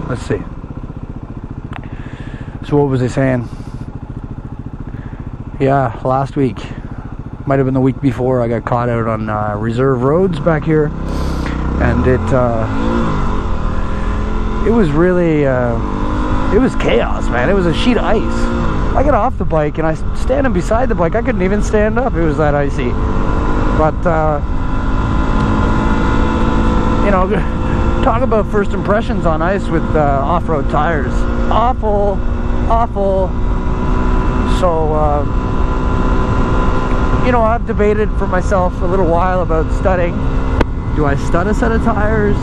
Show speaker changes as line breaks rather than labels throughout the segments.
let's see. So what was I saying? Yeah, last week, might have been the week before, I got caught out on reserve roads back here, and it was really, it was chaos, man. It was a sheet of ice. I got off the bike and I standing beside the bike, I couldn't even stand up. It was that icy. But you know, talk about first impressions on ice with off-road tires. Awful. So you know, I've debated for myself a little while about studding. Do I stud a set of tires?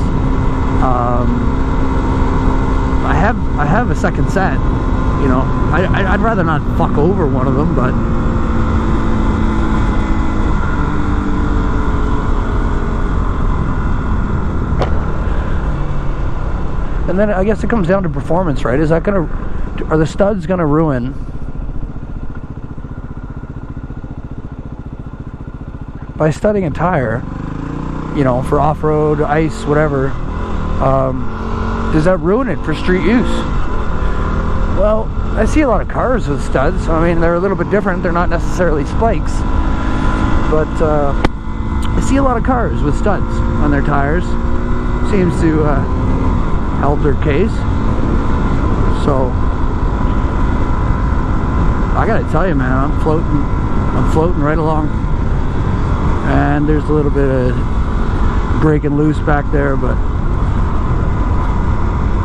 I have a second set. You know, I'd rather not fuck over one of them, but and then I guess it comes down to performance, right? Is that gonna, are the studs gonna ruin by studding a tire, you know, for off-road, ice, whatever? Does that ruin it for street use? Well, I see a lot of cars with studs. I mean, they're a little bit different. They're not necessarily spikes, but I see a lot of cars with studs on their tires. Seems to help their case. So I gotta tell you, man, I'm floating right along, and there's a little bit of breaking loose back there, but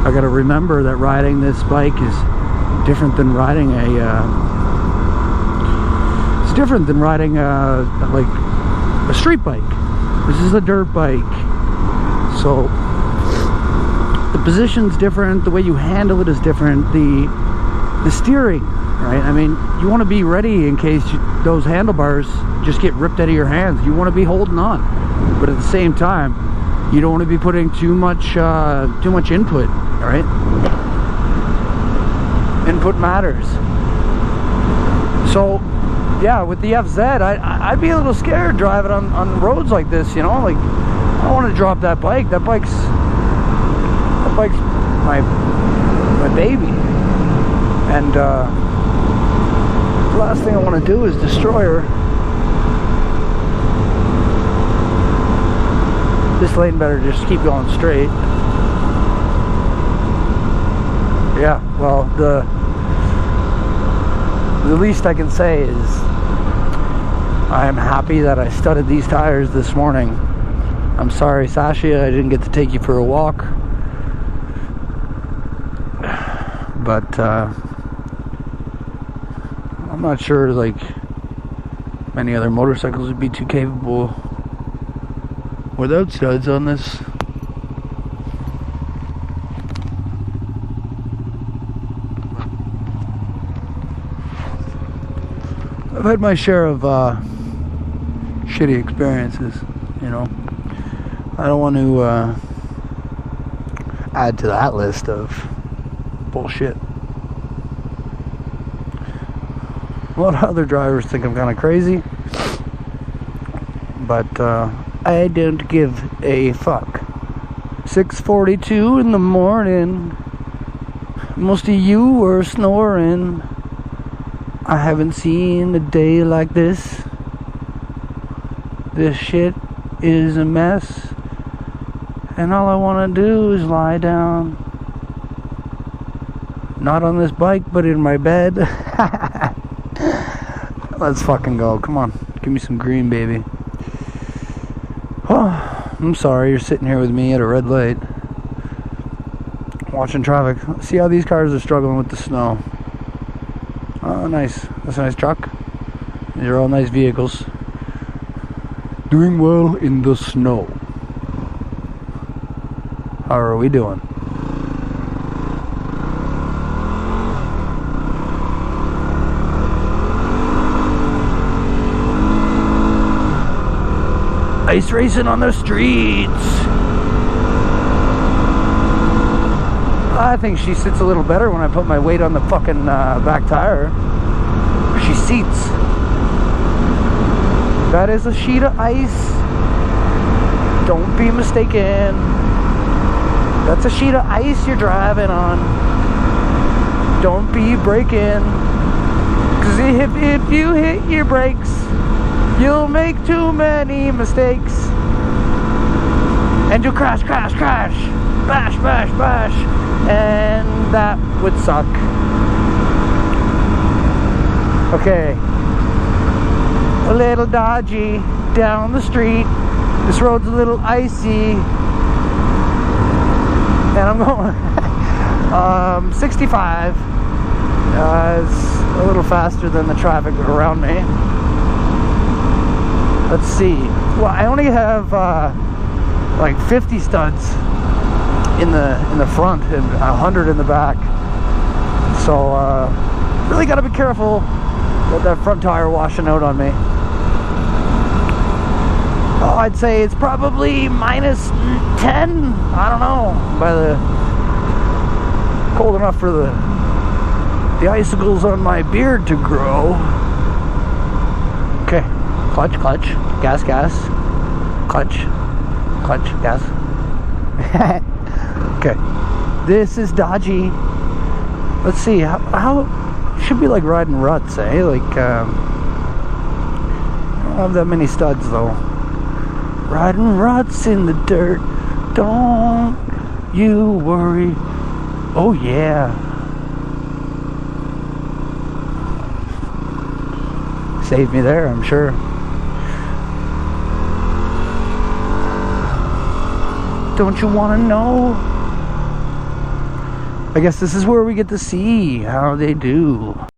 I gotta remember that riding this bike is different than riding it's different than riding like a street bike. This is a dirt bike, so the position's different, the way you handle it is different, the steering, right? I mean, you want to be ready in case those handlebars just get ripped out of your hands. You want to be holding on, but at the same time, you don't want to be putting too much input, right? Input matters. So yeah, with the FZ, I'd be a little scared driving on roads like this, you know. Like, I don't want to drop that bike. That bike's my baby, and the last thing I want to do is destroy her. This lane better just keep going straight. Yeah, well, the least I can say is I am happy that I studded these tires this morning. I'm sorry, Sasha, I didn't get to take you for a walk, but I'm not sure like many other motorcycles would be too capable without studs on this. I've had my share of shitty experiences, you know. I don't want to add to that list of bullshit. A lot of other drivers think I'm kind of crazy, but I don't give a fuck. 6:42 in the morning. Most of you were snoring. I haven't seen a day like this. This shit is a mess, and all I want to do is lie down. Not on this bike, but in my bed. Let's fucking go. Come on, give me some green, baby. Oh, I'm sorry you're sitting here with me at a red light watching traffic. See how these cars are struggling with the snow. Oh, nice. That's a nice truck. These are all nice vehicles. Doing well in the snow. How are we doing? Ice racing on the streets. I think she sits a little better when I put my weight on the fucking back tire. She seats. That is a sheet of ice. Don't be mistaken. That's a sheet of ice you're driving on. Don't be braking. Cause if you hit your brakes, you'll make too many mistakes. And you'll crash, crash, crash. Bash, bash, bash. And that would suck. Okay. A little dodgy down the street. This road's a little icy. And I'm going 65. It's a little faster than the traffic around me. Let's see. Well, I only have like 50 studs in the front and 100 in the back. So really got to be careful with that front tire washing out on me. Oh, I'd say it's probably minus 10. I don't know. By the cold enough for the icicles on my beard to grow. Okay, clutch, clutch, gas, gas, clutch, clutch, gas. Okay, this is dodgy. Let's see how should be like riding ruts, eh? Like I don't have that many studs though. Riding ruts in the dirt, don't you worry. Oh yeah. Saved me there, I'm sure. Don't you want to know? I guess this is where we get to see how they do.